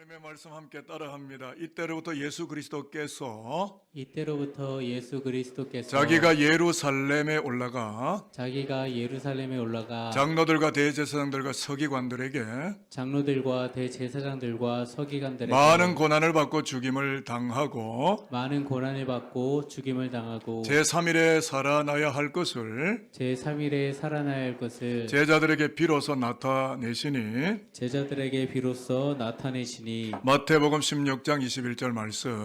하나님의 말씀 함께 따라합니다. 이때로부터 예수 그리스도께서 자기가 예루살렘에 올라가 장로들과 대제사장들과 서기관들에게 많은 고난을 받고 죽임을 당하고 제3일에 살아나야 할 것을 제자들에게 비로소 나타내시니 마태복음 16장 21절 말씀.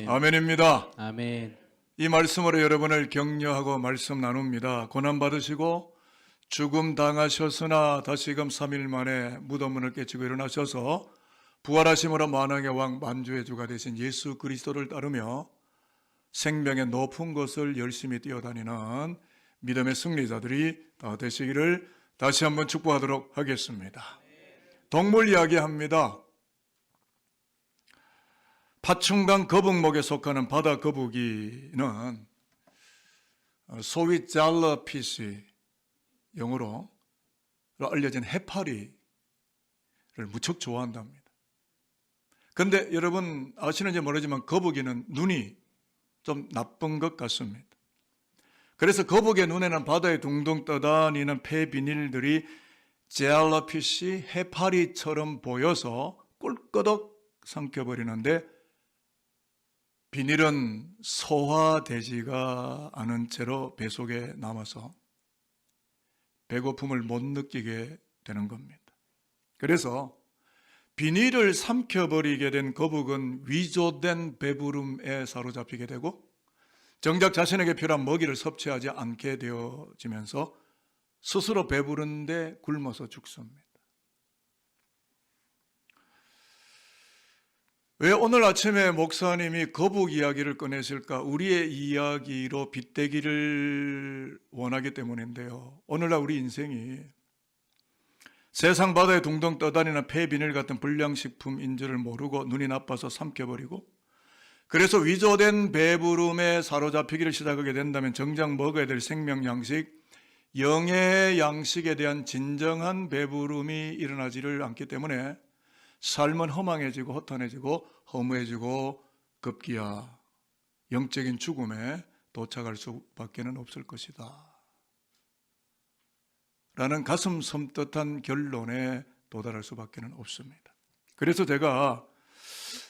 아멘입니다. 아멘. 이 말씀으로 여러분을 격려하고 말씀 나눕니다. 고난 받으시고 죽음 당하셨으나 다시금 3일 만에 무덤문을 깨치고 일어나셔서 부활하심으로 만왕의 왕 만주의 주가 되신 예수 그리스도를 따르며 생명의 높은 곳을 열심히 뛰어다니는 믿음의 승리자들이 다 되시기를 다시 한번 축복하도록 하겠습니다. 동물 이야기합니다. 파충강 거북목에 속하는 바다 거북이는 소위 젤러피쉬, 영어로 알려진 해파리를 무척 좋아한답니다. 그런데 여러분 아시는지 모르지만 거북이는 눈이 좀 나쁜 것 같습니다. 그래서 거북이의 눈에는 바다에 둥둥 떠다니는 폐 비닐들이 젤러피쉬, 해파리처럼 보여서 꿀꺼덕 삼켜버리는데 비닐은 소화되지가 않은 채로 배 속에 남아서 배고픔을 못 느끼게 되는 겁니다. 그래서 비닐을 삼켜버리게 된 거북은 위조된 배부름에 사로잡히게 되고 정작 자신에게 필요한 먹이를 섭취하지 않게 되어지면서 스스로 배부른데 굶어서 죽습니다. 왜 오늘 아침에 목사님이 거북 이야기를 꺼내실까? 우리의 이야기로 빗대기를 원하기 때문인데요. 오늘날 우리 인생이 세상 바다에 둥둥 떠다니는 폐비닐 같은 불량식품인 줄을 모르고 눈이 나빠서 삼켜버리고 그래서 위조된 배부름에 사로잡히기를 시작하게 된다면 정작 먹어야 될 생명 양식, 영의 양식에 대한 진정한 배부름이 일어나지를 않기 때문에 삶은 허망해지고 허탄해지고 허무해지고 급기야 영적인 죽음에 도착할 수밖에 없을 것이다 라는 가슴 섬뜩한 결론에 도달할 수밖에 없습니다. 그래서 제가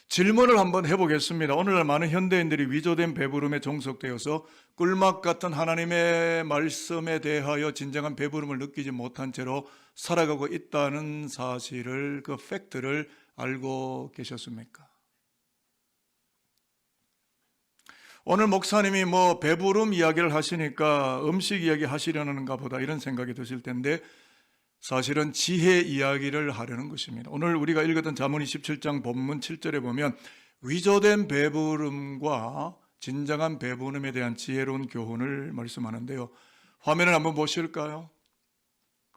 질문을 한번 해보겠습니다. 오늘날 많은 현대인들이 위조된 배부름에 종속되어서 꿀맛 같은 하나님의 말씀에 대하여 진정한 배부름을 느끼지 못한 채로 살아가고 있다는 사실을, 그 팩트를 알고 계셨습니까? 오늘 목사님이 배부름 이야기를 하시니까 음식 이야기 하시려는가 보다 이런 생각이 드실 텐데 사실은 지혜 이야기를 하려는 것입니다. 오늘 우리가 읽었던 잠언 27장 본문 7절에 보면 위조된 배부름과 진정한 배부름에 대한 지혜로운 교훈을 말씀하는데요. 화면을 한번 보실까요?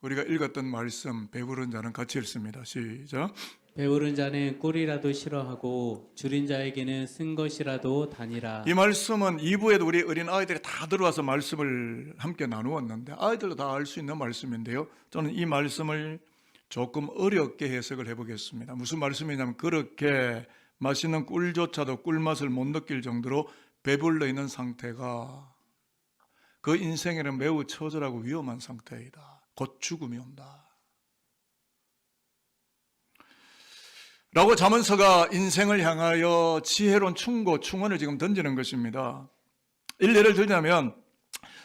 우리가 읽었던 말씀 배부른 자는 같이 읽습니다. 시작. 배부른 자는 꿀이라도 싫어하고 줄인 자에게는 쓴 것이라도 다니라. 이 말씀은 2부에도 우리 어린 아이들이 다 들어와서 말씀을 함께 나누었는데 아이들도 다 알 수 있는 말씀인데요. 저는 이 말씀을 조금 어렵게 해석을 해보겠습니다. 무슨 말씀이냐면 그렇게 맛있는 꿀조차도 꿀맛을 못 느낄 정도로 배불러 있는 상태가 그 인생에는 매우 처절하고 위험한 상태이다. 곧 죽음이 온다 라고 잠언서가 인생을 향하여 지혜로운 충언을 지금 던지는 것입니다. 일례를 들자면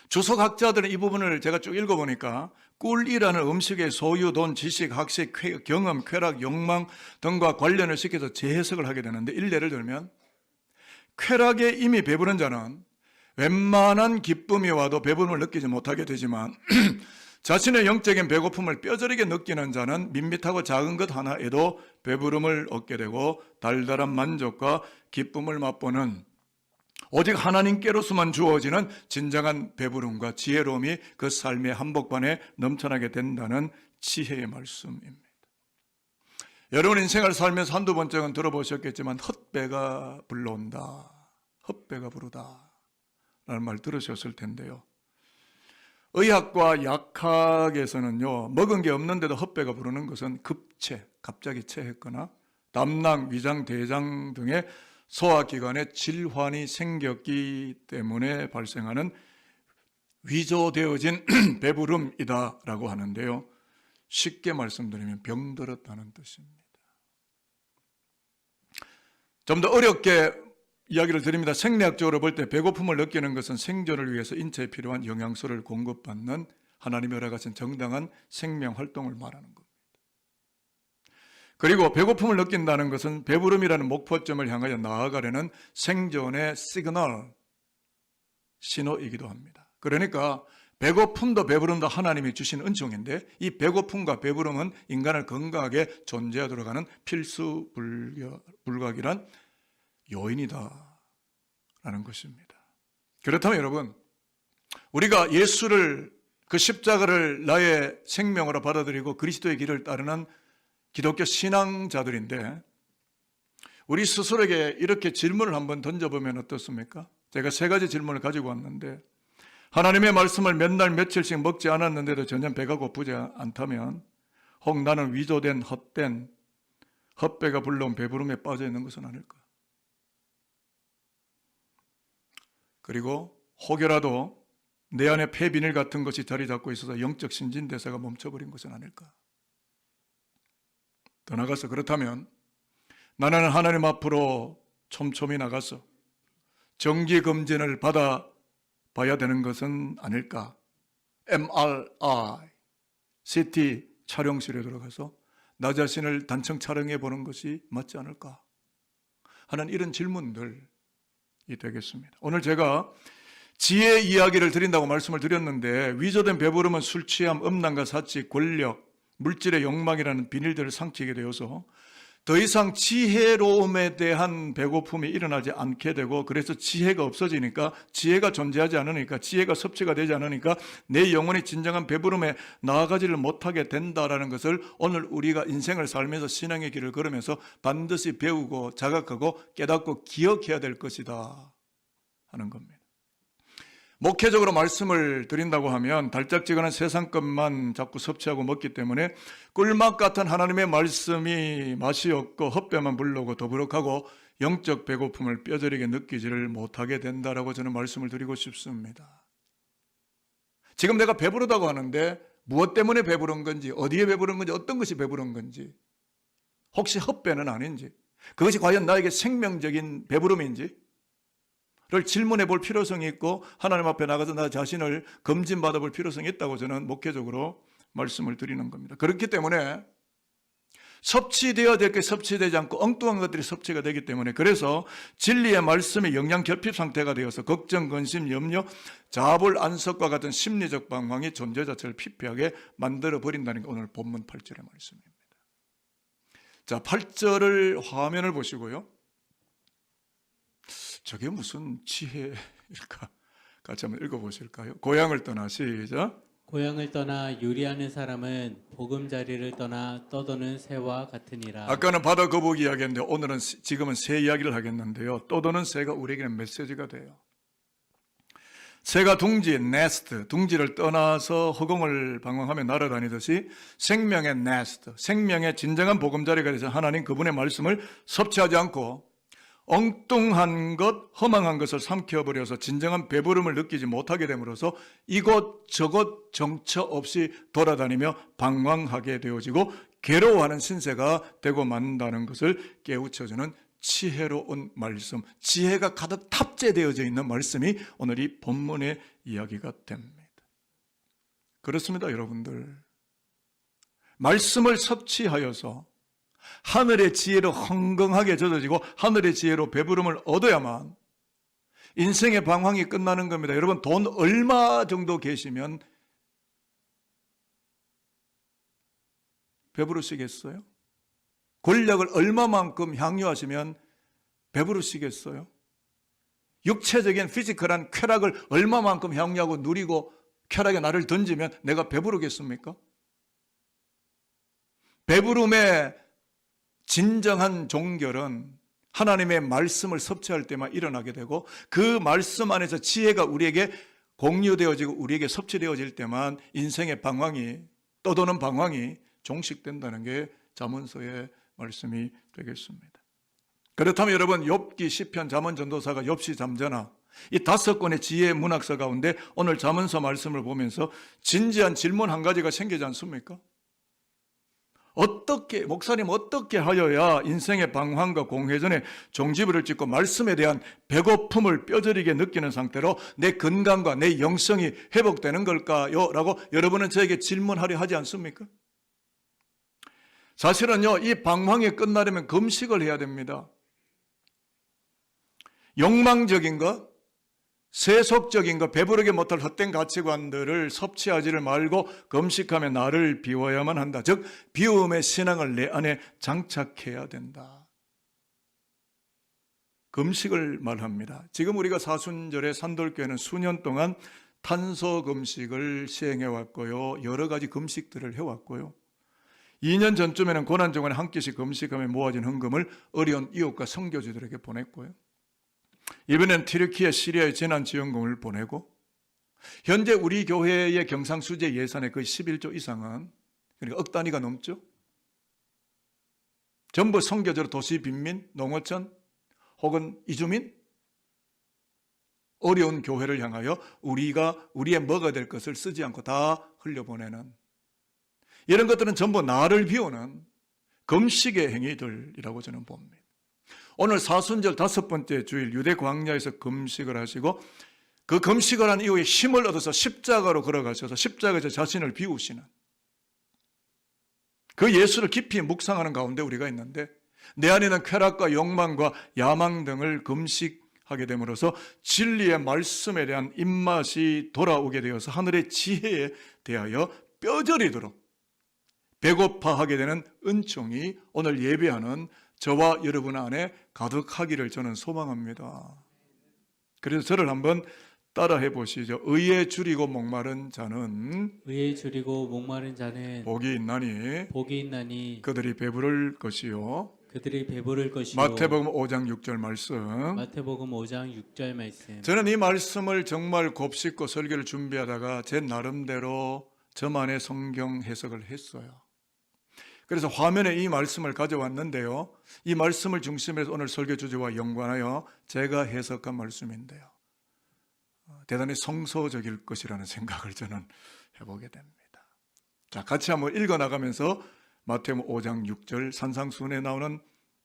주석학자들은 이 부분을 제가 쭉 읽어보니까 꿀이라는 음식의 소유, 돈, 지식, 학식, 경험, 쾌락, 욕망 등과 관련을 시켜서 재해석을 하게 되는데 일례를 들면 쾌락에 이미 배부른 자는 웬만한 기쁨이 와도 배부름을 느끼지 못하게 되지만 자신의 영적인 배고픔을 뼈저리게 느끼는 자는 밋밋하고 작은 것 하나에도 배부름을 얻게 되고 달달한 만족과 기쁨을 맛보는 오직 하나님께로서만 주어지는 진정한 배부름과 지혜로움이 그 삶의 한복판에 넘쳐나게 된다는 지혜의 말씀입니다. 여러분 인생을 살면서 한두 번쯤은 들어보셨겠지만 헛배가 불러온다, 헛배가 부르다 라는 말 들으셨을 텐데요. 의학과 약학에서는요, 먹은 게 없는데도 헛배가 부르는 것은 급체, 갑자기 체했거나 담낭, 위장, 대장 등의 소화기관에 질환이 생겼기 때문에 발생하는 위조되어진 배부름이다라고 하는데요. 쉽게 말씀드리면 병들었다는 뜻입니다. 좀 더 어렵게 이야기를 드립니다. 생리학적으로 볼 때 배고픔을 느끼는 것은 생존을 위해서 인체에 필요한 영양소를 공급받는 하나님의 허락하신 정당한 생명 활동을 말하는 겁니다. 그리고 배고픔을 느낀다는 것은 배부름이라는 목표점을 향하여 나아가려는 생존의 시그널, 신호이기도 합니다. 그러니까 배고픔도 배부름도 하나님이 주신 은총인데 이 배고픔과 배부름은 인간을 건강하게 존재하도록 하는 필수 불가결한 요인이다라는 것입니다. 그렇다면 여러분, 우리가 예수를 그 십자가를 나의 생명으로 받아들이고 그리스도의 길을 따르는 기독교 신앙자들인데 우리 스스로에게 이렇게 질문을 한번 던져보면 어떻습니까? 제가 3가지 질문을 가지고 왔는데 하나님의 말씀을 몇 날 며칠씩 먹지 않았는데도 전혀 배가 고프지 않다면 혹 나는 위조된 헛된 헛배가 불러온 배부름에 빠져 있는 것은 아닐까? 그리고 혹여라도 내 안에 폐비늘 같은 것이 자리 잡고 있어서 영적 신진대사가 멈춰버린 것은 아닐까? 더 나가서 그렇다면 나는 하나님 앞으로 촘촘히 나가서 정기검진을 받아봐야 되는 것은 아닐까? MRI, CT 촬영실에 들어가서 나 자신을 단청 촬영해 보는 것이 맞지 않을까 하는 이런 질문들이 되겠습니다. 오늘 제가 지혜 이야기를 드린다고 말씀을 드렸는데 위조된 배부름은 술 취함, 음란과 사치, 권력, 물질의 욕망이라는 비닐들을 삼키게 되어서 더 이상 지혜로움에 대한 배고픔이 일어나지 않게 되고 그래서 지혜가 없어지니까 지혜가 존재하지 않으니까 지혜가 섭취가 되지 않으니까 내 영혼이 진정한 배부름에 나아가지를 못하게 된다라는 것을 오늘 우리가 인생을 살면서 신앙의 길을 걸으면서 반드시 배우고 자각하고 깨닫고 기억해야 될 것이다 하는 겁니다. 목회적으로 말씀을 드린다고 하면 달짝지근한 세상 것만 자꾸 섭취하고 먹기 때문에 꿀맛 같은 하나님의 말씀이 맛이 없고 헛배만 불러오고 더부룩하고 영적 배고픔을 뼈저리게 느끼지를 못하게 된다라고 저는 말씀을 드리고 싶습니다. 지금 내가 배부르다고 하는데 무엇 때문에 배부른 건지, 어디에 배부른 건지, 어떤 것이 배부른 건지, 혹시 헛배는 아닌지, 그것이 과연 나에게 생명적인 배부름인지 를 질문해 볼 필요성이 있고 하나님 앞에 나가서 나 자신을 검진받아 볼 필요성이 있다고 저는 목회적으로 말씀을 드리는 겁니다. 그렇기 때문에 섭취되어야 될 게 섭취되지 않고 엉뚱한 것들이 섭취가 되기 때문에 그래서 진리의 말씀이 영양 결핍 상태가 되어서 걱정, 근심, 염려, 자볼, 안석과 같은 심리적 방황이 존재 자체를 피폐하게 만들어 버린다는 게 오늘 본문 8절의 말씀입니다. 자, 8절을 화면을 보시고요. 저게 무슨 지혜일까? 같이 한번 읽어보실까요? 고향을 떠나 시작. 고향을 떠나 유리하는 사람은 보금자리를 떠나 떠도는 새와 같으니라. 아까는 바다 거북이 이야기했는데 오늘은 지금은 새 이야기를 하겠는데요. 떠도는 새가 우리에게는 메시지가 돼요. 새가 둥지, 네스트, 둥지를 떠나서 허공을 방황하며 날아다니듯이 생명의 네스트, 생명의 진정한 보금자리가 돼서 하나님 그분의 말씀을 섭취하지 않고 엉뚱한 것, 허망한 것을 삼켜버려서 진정한 배부름을 느끼지 못하게 됨으로써 이곳저곳 정처 없이 돌아다니며 방황하게 되어지고 괴로워하는 신세가 되고 만다는 것을 깨우쳐주는 지혜로운 말씀, 지혜가 가득 탑재되어져 있는 말씀이 오늘 이 본문의 이야기가 됩니다. 그렇습니다, 여러분들. 말씀을 섭취하여서 하늘의 지혜로 흥건하게 젖어지고 하늘의 지혜로 배부름을 얻어야만 인생의 방황이 끝나는 겁니다. 여러분, 돈 얼마 정도 계시면 배부르시겠어요? 권력을 얼마만큼 향유하시면 배부르시겠어요? 육체적인 피지컬한 쾌락을 얼마만큼 향유하고 누리고 쾌락에 나를 던지면 내가 배부르겠습니까? 배부름의 진정한 종결은 하나님의 말씀을 섭취할 때만 일어나게 되고 그 말씀 안에서 지혜가 우리에게 공유되어지고 우리에게 섭취되어질 때만 인생의 방황이, 떠도는 방황이 종식된다는 게 잠언서의 말씀이 되겠습니다. 그렇다면 여러분, 욥기, 시편, 잠언, 전도사가 욥시, 잠자나 이 5권의 지혜 문학서 가운데 오늘 잠언서 말씀을 보면서 진지한 질문 한 가지가 생기지 않습니까? 목사님 어떻게 하여야 인생의 방황과 공회전에 종지부를 찍고 말씀에 대한 배고픔을 뼈저리게 느끼는 상태로 내 건강과 내 영성이 회복되는 걸까요? 라고 여러분은 저에게 질문하려 하지 않습니까? 사실은요, 이 방황이 끝나려면 금식을 해야 됩니다. 욕망적인 것, 세속적인 것, 배부르게 못할 헛된 가치관들을 섭취하지를 말고 금식하며 나를 비워야만 한다. 즉 비움의 신앙을 내 안에 장착해야 된다. 금식을 말합니다. 지금 우리가 사순절에 산돌교회는 수년 동안 탄소 금식을 시행해 왔고요, 여러 가지 금식들을 해왔고요, 2년 전쯤에는 고난정원에 한 끼씩 금식하며 모아진 헌금을 어려운 이웃과 선교주들에게 보냈고요, 이번엔 튀르키예, 시리아의 재난지원금을 보내고, 현재 우리 교회의 경상수재 예산의 거의 11조 이상은, 그러니까 억 단위가 넘죠. 전부 선교지로 도시 빈민, 농어촌 혹은 이주민, 어려운 교회를 향하여 우리의 먹어야 될 것을 쓰지 않고 다 흘려보내는, 이런 것들은 전부 나를 비우는 금식의 행위들이라고 저는 봅니다. 오늘 사순절 5번째 주일 유대 광야에서 금식을 하시고, 그 금식을 한 이후에 힘을 얻어서 십자가로 걸어가셔서 십자가에서 자신을 비우시는 그 예수를 깊이 묵상하는 가운데 우리가 있는데, 내 안에는 쾌락과 욕망과 야망 등을 금식하게 됨으로써 진리의 말씀에 대한 입맛이 돌아오게 되어서 하늘의 지혜에 대하여 뼈저리도록 배고파하게 되는 은총이 오늘 예배하는 저와 여러분 안에 가득하기를 저는 소망합니다. 그래서 저를 한번 따라해 보시죠. 의에 줄이고 목마른 자는 복이 있나니 그들이 배부를 것이요. 마태복음 5장 6절 말씀. 저는 이 말씀을 정말 곱씹고 설교를 준비하다가 제 나름대로 저만의 성경 해석을 했어요. 그래서 화면에 이 말씀을 가져왔는데요, 이 말씀을 중심으로 오늘 설교 주제와 연관하여 제가 해석한 말씀인데요, 대단히 성서적일 것이라는 생각을 저는 해보게 됩니다. 자, 같이 한번 읽어나가면서 마태복음 5장 6절 산상수훈에 나오는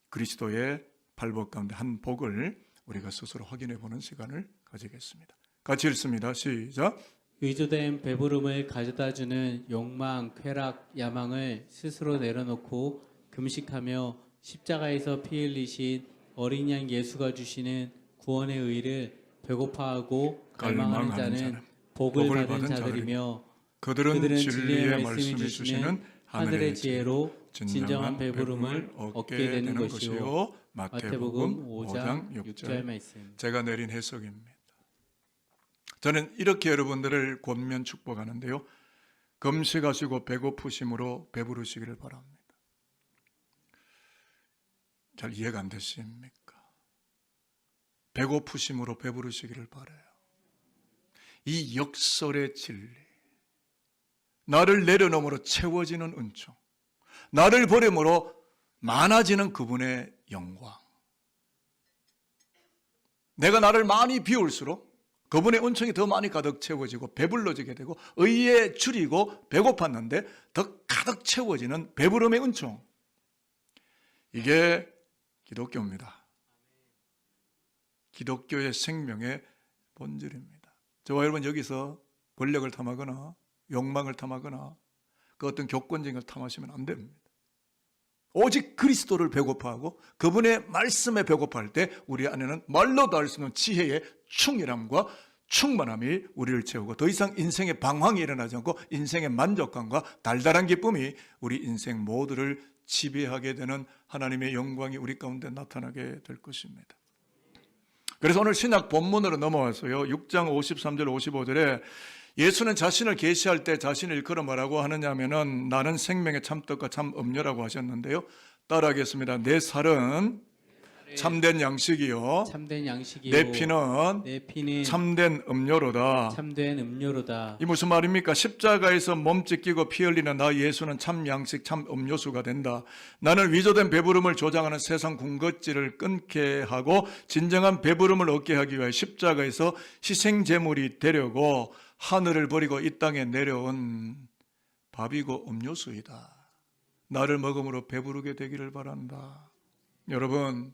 그리스도의 팔복 가운데 한 복을 우리가 스스로 확인해 보는 시간을 가지겠습니다. 같이 읽습니다. 시작. 위조된 배부름을 가져다주는 욕망, 쾌락, 야망을 스스로 내려놓고 금식하며 십자가에서 피 흘리신 어린 양 예수가 주시는 구원의 의를 배고파하고 갈망하는 자는 복을 받은 자들이며 그들은 진리의 말씀이 주시는 하늘의 지혜로 진정한 배부름을 얻게 되는 것이요. 마태복음 5장 6절 말씀. 제가 내린 해석입니다. 저는 이렇게 여러분들을 권면 축복하는데요, 금식하시고 배고프심으로 배부르시기를 바랍니다. 잘 이해가 안 되십니까? 배고프심으로 배부르시기를 바라요. 이 역설의 진리, 나를 내려놓음으로 채워지는 은총, 나를 버림으로 많아지는 그분의 영광, 내가 나를 많이 비울수록 그분의 은총이 더 많이 가득 채워지고 배불러지게 되고, 의에 줄이고 배고팠는데 더 가득 채워지는 배부름의 은총, 이게 기독교입니다. 기독교의 생명의 본질입니다. 저와 여러분 여기서 권력을 탐하거나 욕망을 탐하거나 그 어떤 교권적인 걸 탐하시면 안 됩니다. 오직 그리스도를 배고파하고 그분의 말씀에 배고파할 때 우리 안에는 말로도 할 수 없는 지혜의 충실함과 충만함이 우리를 채우고, 더 이상 인생의 방황이 일어나지 않고 인생의 만족감과 달달한 기쁨이 우리 인생 모두를 지배하게 되는 하나님의 영광이 우리 가운데 나타나게 될 것입니다. 그래서 오늘 신약 본문으로 넘어와서요, 6장 53절 55절에 예수는 자신을 계시할 때 자신을 일컬어 뭐라고 하느냐 하면은 나는 생명의 참떡과 참 음료라고 하셨는데요, 따라하겠습니다. 내 살은 참된 양식이요. 참된 양식이요 내 피는 내 피는 참된 음료로다. 참된 음료로다. 이 무슨 말입니까? 십자가에서 몸 찢기고 피 흘리는 나 예수는 참 양식, 참 음료수가 된다. 나는 위조된 배부름을 조장하는 세상 군것질을 끊게 하고 진정한 배부름을 얻게 하기 위하여 십자가에서 희생제물이 되려고 하늘을 버리고 이 땅에 내려온 밥이고 음료수이다. 나를 먹음으로 배부르게 되기를 바란다. 여러분,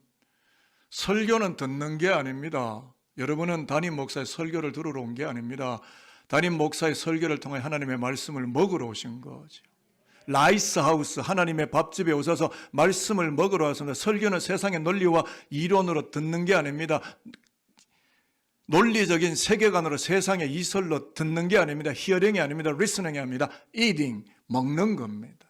설교는 듣는 게 아닙니다. 여러분은 담임 목사의 설교를 들으러 온 게 아닙니다. 담임 목사의 설교를 통해 하나님의 말씀을 먹으러 오신 거죠. 라이스 하우스, 하나님의 밥집에 오셔서 말씀을 먹으러 왔습니다. 설교는 세상의 논리와 이론으로 듣는 게 아닙니다. 논리적인 세계관으로 세상의 이설로 듣는 게 아닙니다. 히어링이 아닙니다. 리스닝이 아닙니다. eating, 먹는 겁니다.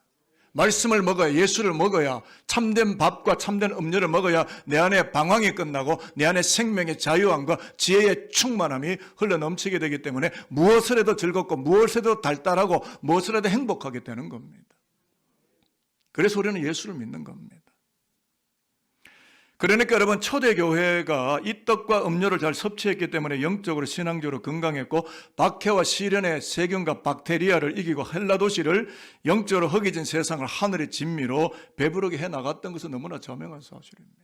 말씀을 먹어야, 예수를 먹어야, 참된 밥과 참된 음료를 먹어야 내 안에 방황이 끝나고 내 안에 생명의 자유함과 지혜의 충만함이 흘러넘치게 되기 때문에 무엇을 해도 즐겁고 무엇을 해도 달달하고 무엇을 해도 행복하게 되는 겁니다. 그래서 우리는 예수를 믿는 겁니다. 그러니까 여러분, 초대교회가 이 떡과 음료를 잘 섭취했기 때문에 영적으로 신앙적으로 건강했고 박해와 시련의 세균과 박테리아를 이기고 헬라 도시를 영적으로 허기진 세상을 하늘의 진미로 배부르게 해나갔던 것은 너무나 자명한 사실입니다.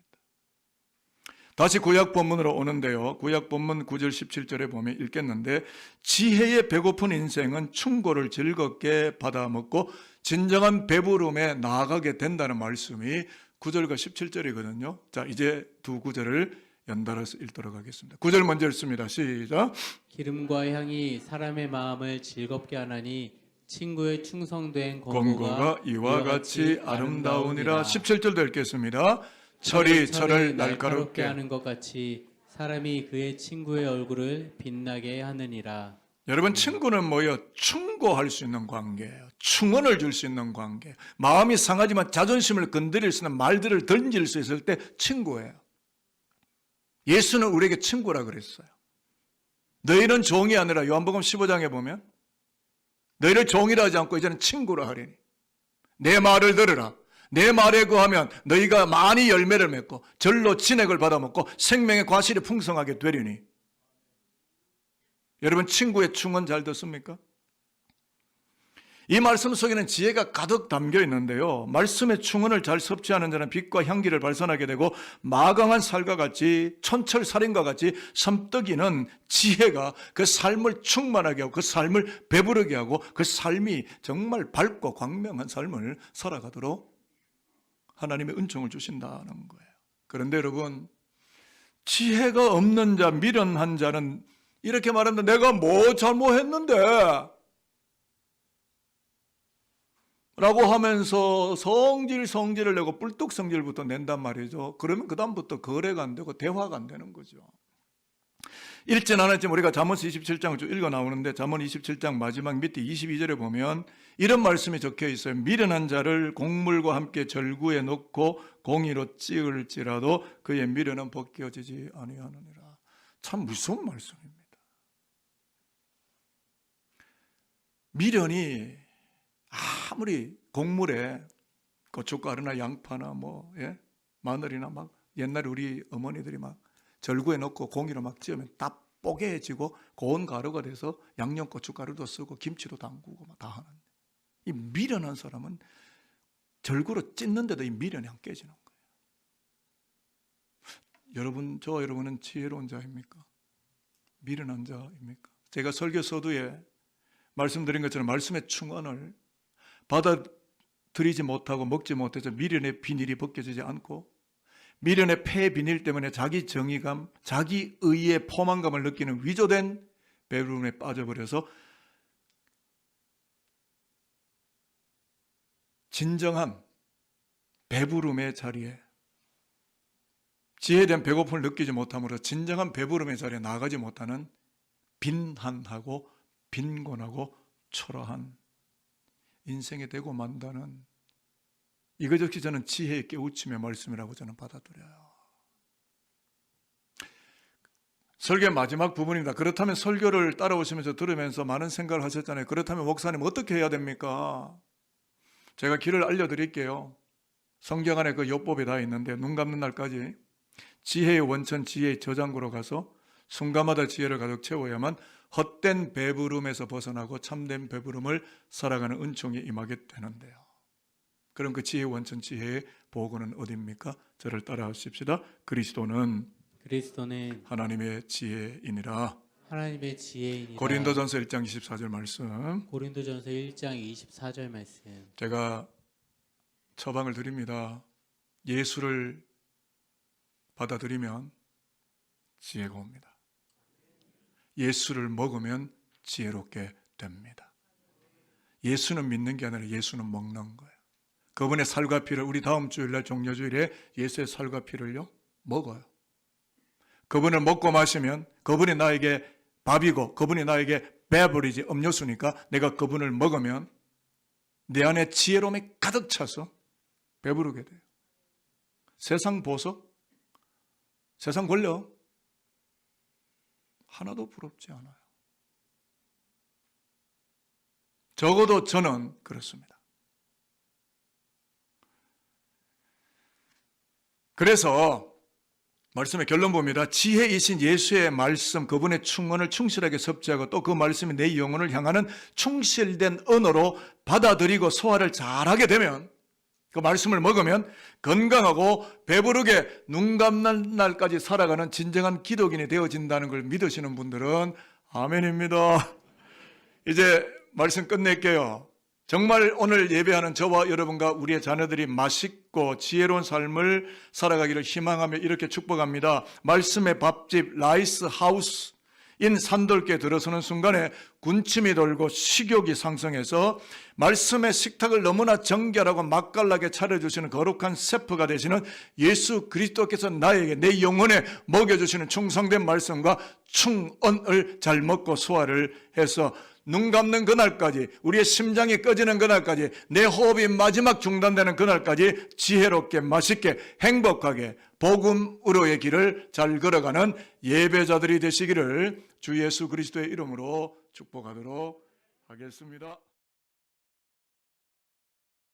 다시 구약 본문으로 오는데요. 구약 본문 9절 17절에 보면 읽겠는데, 지혜에 배고픈 인생은 충고를 즐겁게 받아먹고 진정한 배부름에 나아가게 된다는 말씀이 9절과 17절이거든요. 자, 이제 두 구절을 연달아서 읽도록 하겠습니다. 9절 먼저 읽습니다. 시작. 기름과 향이 사람의 마음을 즐겁게 하나니 친구의 충성된 공고가 이와 같이 아름다우니라. 17절도 읽겠습니다. 철이 철을 날카롭게 하는 것 같이 사람이 그의 친구의 얼굴을 빛나게 하느니라. 여러분, 친구는 뭐예요? 충고할 수 있는 관계예요. 충언을 줄 수 있는 관계. 마음이 상하지만 자존심을 건드릴 수 있는 말들을 던질 수 있을 때 친구예요. 예수는 우리에게 친구라 그랬어요. 너희는 종이 아니라, 요한복음 15장에 보면 너희를 종이라 하지 않고 이제는 친구라 하리니 내 말을 들으라. 내 말에 거하면 너희가 많이 열매를 맺고 절로 진액을 받아먹고 생명의 과실이 풍성하게 되리니. 여러분, 친구의 충언 잘 듣습니까? 이 말씀 속에는 지혜가 가득 담겨 있는데요. 말씀의 충언을 잘 섭취하는 자는 빛과 향기를 발산하게 되고 마강한 살과 같이, 촌철살인과 같이 섬뜩이는 지혜가 그 삶을 충만하게 하고 그 삶을 배부르게 하고 그 삶이 정말 밝고 광명한 삶을 살아가도록 하나님의 은총을 주신다는 거예요. 그런데 여러분, 지혜가 없는 자, 미련한 자는 이렇게 말합니다. 내가 뭐 잘못했는데? 라고 하면서 성질을 내고 뿔뚝 성질부터 낸단 말이죠. 그러면 그 다음부터 거래가 안 되고 대화가 안 되는 거죠. 읽진 않았지만 우리가 잠언서 27장을 쭉 읽어 나오는데, 잠언 27장 마지막 밑에 22절에 보면 이런 말씀이 적혀 있어요. 미련한 자를 곡물과 함께 절구에 넣고 공의로 찌을지라도 그의 미련은 벗겨지지 아니하느니라. 참 무서운 말씀입니다. 미련이 아무리 곡물에 고춧가루나 양파나 마늘이나 막 옛날에 우리 어머니들이 막 절구에 넣고 공기로 막 찌우면 다 뽀개지고 고운 가루가 돼서 양념 고춧가루도 쓰고 김치도 담그고 막 다 하는. 이 미련한 사람은 절구로 찢는데도 이 미련이 안 깨지는 거예요. 여러분, 여러분은 지혜로운 자입니까? 미련한 자입니까? 제가 설교 서두에 말씀드린 것처럼 말씀의 충언을 받아들이지 못하고 먹지 못해서 미련의 비닐이 벗겨지지 않고 미련의 폐 비닐 때문에 자기 정의감, 자기 의의 포만감을 느끼는 위조된 배부름에 빠져버려서 진정한 배부름의 자리에, 지혜에 대한 배고픔을 느끼지 못함으로 진정한 배부름의 자리에 나가지 못하는 빈한하고 빈곤하고 초라한 인생이 되고 만다는, 이것 역시 저는 지혜의 깨우침의 말씀이라고 저는 받아들여요. 설교의 마지막 부분입니다. 그렇다면 설교를 따라오시면서 들으면서 많은 생각을 하셨잖아요. 그렇다면 목사님 어떻게 해야 됩니까? 제가 길을 알려드릴게요. 성경 안에 그 욥법이 다 있는데, 눈 감는 날까지 지혜의 원천, 지혜의 저장고로 가서 순간마다 지혜를 가득 채워야만 헛된 배부름에서 벗어나고 참된 배부름을 살아가는 은총이 임하게 되는데요. 그럼 그 지혜의 원천, 지혜의 보고는 어디입니까? 저를 따라하십시다. 그리스도는 하나님의 지혜이니라. 하나님의 지혜이니라. 고린도전서 1장 24절 말씀. 고린도전서 1장 24절 말씀. 제가 처방을 드립니다. 예수를 받아들이면 지혜가 옵니다. 예수를 먹으면 지혜롭게 됩니다. 예수는 믿는 게 아니라 예수는 먹는 거예요. 그분의 살과 피를, 우리 다음 주일날 종려주일에 예수의 살과 피를요 먹어요. 그분을 먹고 마시면 그분이 나에게 밥이고 그분이 나에게 베버리지, 음료수니까 내가 그분을 먹으면 내 안에 지혜로움이 가득 차서 배부르게 돼요. 세상 보석, 세상 권력 하나도 부럽지 않아요. 적어도 저는 그렇습니다. 그래서 말씀의 결론 봅니다. 지혜이신 예수의 말씀, 그분의 충언을 충실하게 섭지하고 또 그 말씀이 내 영혼을 향하는 충실된 언어로 받아들이고 소화를 잘하게 되면, 그 말씀을 먹으면 건강하고 배부르게 눈 감는 날까지 살아가는 진정한 기독인이 되어진다는 걸 믿으시는 분들은 아멘입니다. 이제 말씀 끝낼게요. 정말 오늘 예배하는 저와 여러분과 우리의 자녀들이 맛있고 지혜로운 삶을 살아가기를 희망하며 이렇게 축복합니다. 말씀의 밥집 라이스 하우스 인 산돌께 들어서는 순간에 군침이 돌고 식욕이 상승해서 말씀의 식탁을 너무나 정결하고 맛깔나게 차려주시는 거룩한 셰프가 되시는 예수 그리스도께서 나에게, 내 영혼에 먹여주시는 충성된 말씀과 충언을 잘 먹고 소화를 해서 눈 감는 그날까지, 우리의 심장이 꺼지는 그날까지, 내 호흡이 마지막 중단되는 그날까지 지혜롭게 맛있게 행복하게 복음으로의 길을 잘 걸어가는 예배자들이 되시기를 주 예수 그리스도의 이름으로 축복하도록 하겠습니다.